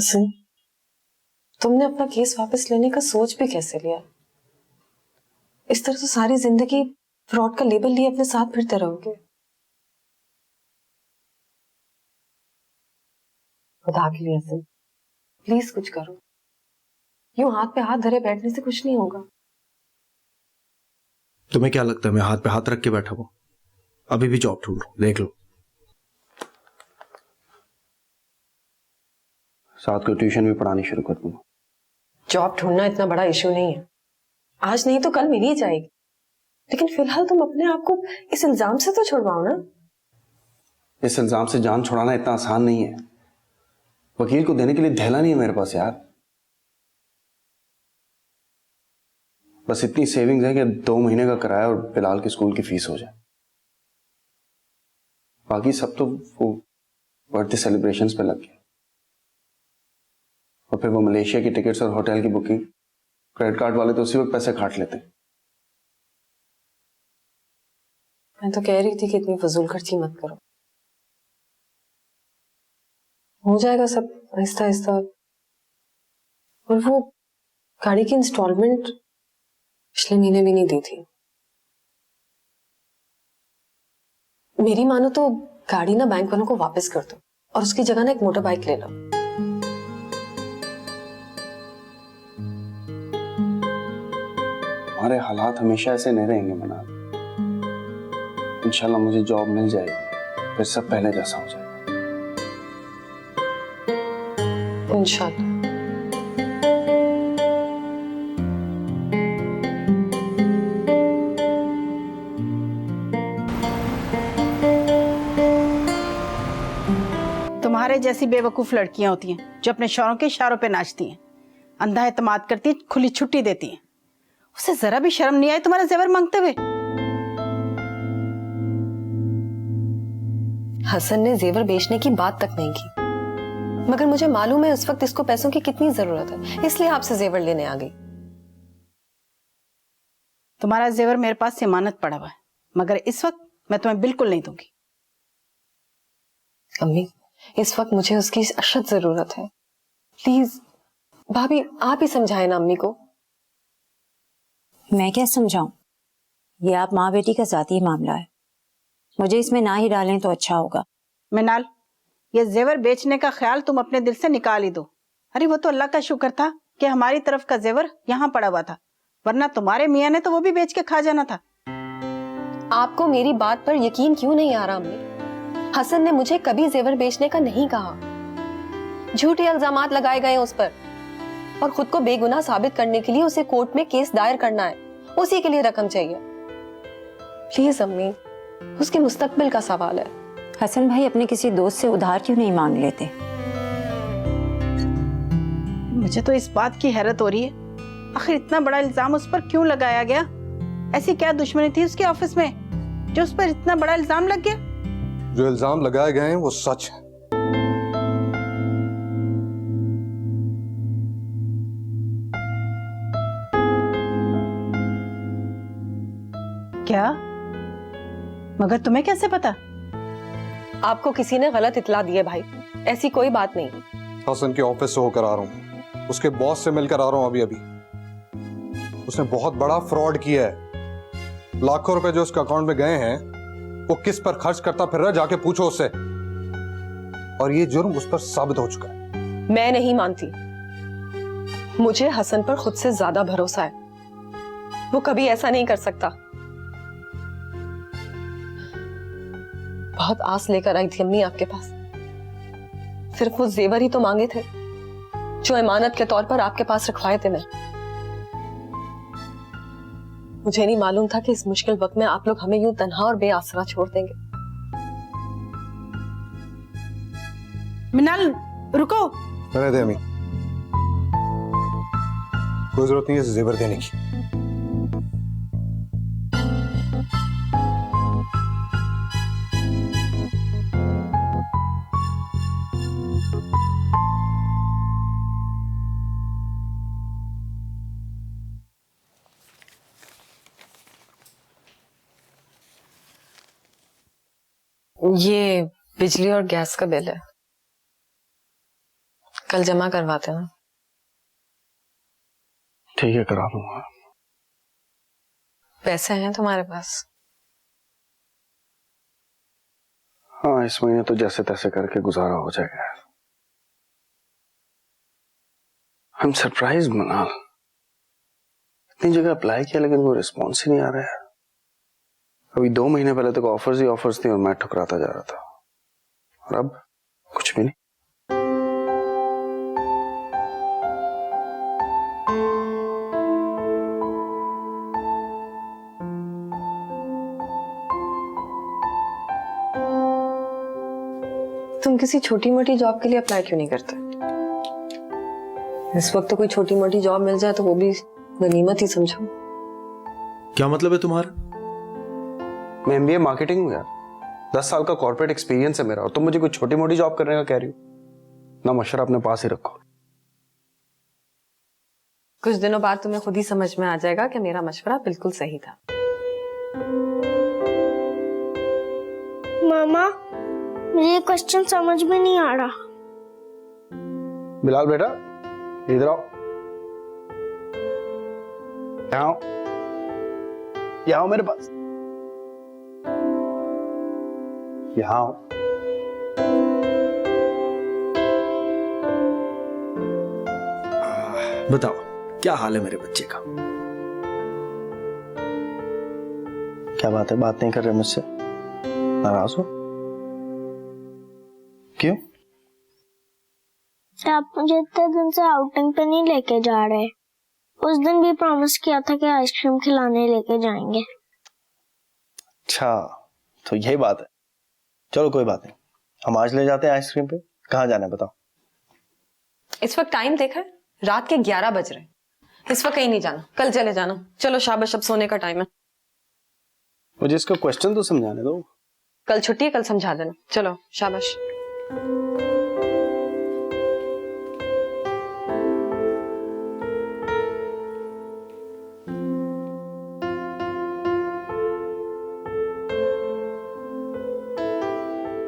हसन, तुमने अपना केस वापस लेने का सोच भी कैसे लिया? इस तरह तो सारी जिंदगी फ्रॉड का लेबल लिए अपने साथ फिरते रहोगे। खुदा के लिए हसन, प्लीज कुछ करो। यूं हाथ पे हाथ धरे बैठने से कुछ नहीं होगा। तुम्हें क्या लगता है मैं हाथ पे हाथ रख के बैठा हूं? अभी भी जॉब ढूंढ रहा हूं, देख लो। साथ को ट्यूशन भी पढ़ानी शुरू कर दूंगा। जॉब ढूंढना इतना बड़ा इशू नहीं है, आज नहीं तो कल मिल ही जाएगी। लेकिन फिलहाल तुम अपने आप को इस इल्जाम से तो छुड़वाओ ना। इस इल्जाम से जान छुड़ाना इतना आसान नहीं है। वकील को देने के लिए धैला नहीं है मेरे पास यार। बस इतनी सेविंग्स है कि 2 महीने का किराया और बिलाल की स्कूल की फीस हो जाए। बाकी सब तो वो बर्थडे सेलिब्रेशंस पे लग गया। और फिर वो मलेशिया की टिकट्स और होटल की बुकिंग, क्रेडिट कार्ड वाले तो उसी वक्त पैसे काट लेते हैं। मैं तो कह रही थी कि इतनी फजूल खर्ची मत करो, हो जाएगा सब आहिस्ता आहिस्ता। और वो गाड़ी की इंस्टॉलमेंट पिछले महीने भी नहीं दी थी। मेरी मानो तो गाड़ी ना बैंक वालों को वापस कर दो और उसकी जगह ना एक मोटर बाइक ले लो। हमारे हालात हमेशा ऐसे नहीं रहेंगे मनाल। इंशाल्लाह मुझे जॉब मिल जाएगी, फिर सब पहले जैसा हो जाएगा। इंशाल्लाह। तुम्हारे जैसी बेवकूफ लड़कियां होती हैं जो अपने शौहरों के इशारों पे नाचती हैं, अंधा एतमाद करती हैं, खुली छुट्टी देती हैं। उसे जरा भी शर्म नहीं आई तुम्हारा जेवर मांगते हुए? हसन ने जेवर बेचने की बात तक नहीं की, मगर मुझे मालूम है उस वक्त इसको पैसों की कितनी जरूरत है, इसलिए आपसे जेवर लेने आ गई। तुम्हारा जेवर मेरे पास जमानत पड़ा हुआ है, मगर इस वक्त मैं तुम्हें बिल्कुल नहीं दूंगी। अम्मी, इस वक्त मुझे उसकी अशद जरूरत है। प्लीज भाभी, आप ही समझाएं ना अम्मी को। मैं क्या समझाऊं? ये आप माँ बेटी का जाती मामला है, मुझे इसमें ना ही डालें तो अच्छा होगा। मिनाल, ये जेवर बेचने का ख्याल तुम अपने दिल से निकाल ही दो। अरे वो तो अल्लाह का शुक्र था कि हमारी तरफ का जेवर यहाँ पड़ा हुआ था, वरना तुम्हारे मियाँ ने तो वो भी बेच के खा जाना था। आपको मेरी बात पर यकीन क्यों नहीं आ रहा अम्मी? हसन ने मुझे कभी जेवर बेचने का नहीं कहा। झूठे इल्जामात लगाए गए उस पर और खुद को बेगुनाह साबित करने के लिए उसे कोर्ट में केस दायर करना है, उसी के लिए रकम चाहिए। प्लीज अम्मी, उसके मुस्तकबिल का सवाल है। हसन भाई अपने किसी दोस्त से उधार क्यों नहीं मांग लेते? मुझे तो इस बात की हैरत हो रही है, आखिर इतना बड़ा इल्जाम उस पर क्यों लगाया गया? ऐसी क्या दुश्मनी थी उसके ऑफिस में जो उस पर इतना बड़ा इल्जाम लग गया? जो इल्जाम लगाए गए हैं वो सच है। क्या? मगर तुम्हें कैसे पता? आपको किसी ने गलत इतला दी है भाई, ऐसी कोई बात नहीं। हसन के ऑफिस से होकर आ रहा हूँ, उसके बॉस से मिलकर आ रहा हूँ अभी अभी। उसने बहुत बड़ा फ्रॉड किया है। लाखों रुपए जो उसके अकाउंट में गए हैं वो किस पर खर्च करता फिर रहा, जाके पूछो उससे। और ये जुर्म उस पर साबित हो चुका है। मैं नहीं मानती, मुझे हसन पर खुद से ज्यादा भरोसा है। वो कभी ऐसा नहीं कर सकता। बहुत आस लेकर आई थी अम्मी आपके पास, सिर्फ वो जेवर ही तो मांगे थे जो इमानत के तौर पर आपके पास रखवाए थे। मैं मुझे नहीं मालूम था कि इस मुश्किल वक्त में आप लोग हमें यूं तन्हा और बेआसरा छोड़ देंगे। मिनाल रुको। रहने दे अम्मी, कोई जरूरत नहीं है जेवर देने की। ये बिजली और गैस का बिल है, कल जमा करवाते ना। ठीक है, करा दूंगा। पैसे हैं तुम्हारे पास? हाँ, इस महीने तो जैसे तैसे करके गुजारा हो जाएगा। आई एम सरप्राइज मनाल, इतनी जगह अप्लाई किया लेकिन कोई रिस्पॉन्स ही नहीं आ रहा है। अभी 2 महीने पहले तक ऑफर्स ही ऑफर्स थे और मैं ठुकराता जा रहा था, और अब कुछ भी नहीं। तुम किसी छोटी मोटी जॉब के लिए अप्लाई क्यों नहीं करते? इस वक्त तो कोई छोटी मोटी जॉब मिल जाए तो वो भी गनीमत ही समझो। क्या मतलब है तुम्हारा? मैं MBA मार्केटिंग हूँ यार, 10 साल का कॉर्पोरेट एक्सपीरियंस है मेरा, और तुम मुझे कोई छोटी मोटी जॉब करने का कह रही हो? ना, मशवरा अपने पास ही रखो। कुछ दिनों बाद तुम्हें खुद ही समझ में आ जाएगा कि मेरा मशवरा बिल्कुल सही था। मामा, मुझे क्वेश्चन समझ में नहीं आ रहा। बिलाल बेटा, इधर आओ। यहाँ आओ, यहाँ आओ मेरे पास, यहाँ आओ। बताओ, क्या हाल है मेरे बच्चे का? क्या बात है, बात नहीं कर रहे मुझसे? नाराज हो? क्यों? आप मुझे इतने दिन से आउटिंग पे नहीं लेके जा रहे। उस दिन भी प्रॉमिस किया था कि आइसक्रीम खिलाने लेके जाएंगे। अच्छा, तो यही बात है। चलो कोई बात नहीं, हम आज ले जाते हैं आइसक्रीम पे। कहाँ जाना है बताओ? इस वक्त टाइम देखा है, रात के 11 बज रहे। इस वक्त कहीं नहीं जाना, कल चले जाना। चलो शाबाश, अब सोने का टाइम है। मुझे इसका क्वेश्चन तो समझाने दो। कल छुट्टी है, कल समझा देना। चलो शाबाश।